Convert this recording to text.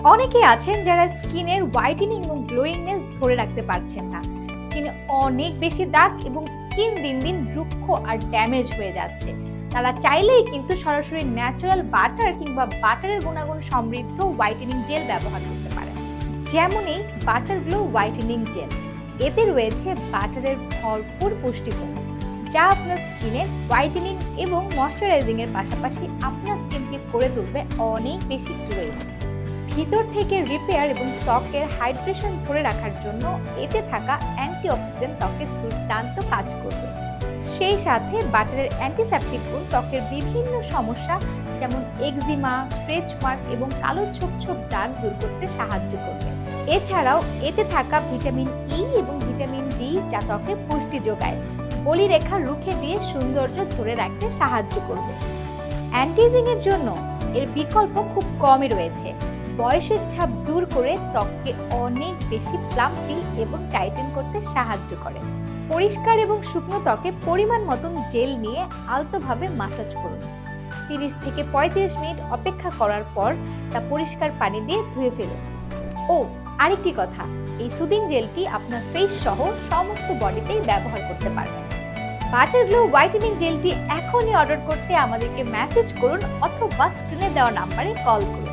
অনেকেই আছেন যারা স্কিনের হোয়াইটেনিং এবং গ্লোয়িংনেস ধরে রাখতে পারছেন না। স্কিনে অনেক বেশি দাগ এবং স্কিন দিন দিন রুক্ষ আর ড্যামেজ হয়ে যাচ্ছে। তারা চাইলেই কিন্তু সরাসরি ন্যাচারাল বাটার কিংবা বাটারের গুণাগুণ সমৃদ্ধ হোয়াইটেনিং জেল ব্যবহার করতে পারেন। যেমন এই বাটার গ্লো হোয়াইটেনিং জেল। এতে রয়েছে বাটারের ভরপুর পুষ্টিগুণ, যা আপনার স্কিনের হোয়াইটেনিং এবং ময়শ্চারাইজিং এর পাশাপাশি আপনার স্কিনকে করে তুলবে অনেক বেশি গ্লোয়িং। ভিতর থেকে রিপেয়ার এবং ত্বকের হাইড্রেশন ধরে রাখার জন্য এতে থাকা অ্যান্টিঅক্সিডেন্ট ত্বকের দুর্দান্ত কাজ করবে। সেই সাথে বাটারের অ্যান্টিসেপটিক গুণ ত্বকের বিভিন্ন সমস্যা যেমন এক্সিমা, স্ট্রেচ মার্ক এবং কালো ছোপ ছোপ দাগ দূর করতে সাহায্য করবে। এছাড়াও এতে থাকা ভিটামিন ই এবং ভিটামিন ডি যা ত্বকে পুষ্টি যোগায়, বলিরেখা রুখে দিয়ে সৌন্দর্য ধরে রাখতে সাহায্য করবে। অ্যান্টি-এজিং এর জন্য এর বিকল্প খুব কমই রয়েছে। বয়সের ছাপ দূর করে ত্বককে অনেক বেশি প্লাম্পি এবং টাইটেন করতে সাহায্য করে। পরিষ্কার এবং শুকনো ত্বকে পরিমাণ মতন জেল নিয়ে আলতোভাবে মাসাজ করুন। 30 থেকে 35 মিনিট অপেক্ষা করার পর তা পরিষ্কার পানি দিয়ে ধুয়ে ফেলুন। ও আরেকটি কথা, এই সুদিং জেলটি আপনার ফেস সহ সমস্ত বডিতেই ব্যবহার করতে পারবেন। বাটার গ্লো হোয়াইটেনিং জেলটি এখনই অর্ডার করতে আমাদেরকে মেসেজ করুন অথবা স্ক্রিনে দেওয়া নাম্বারে কল করুন।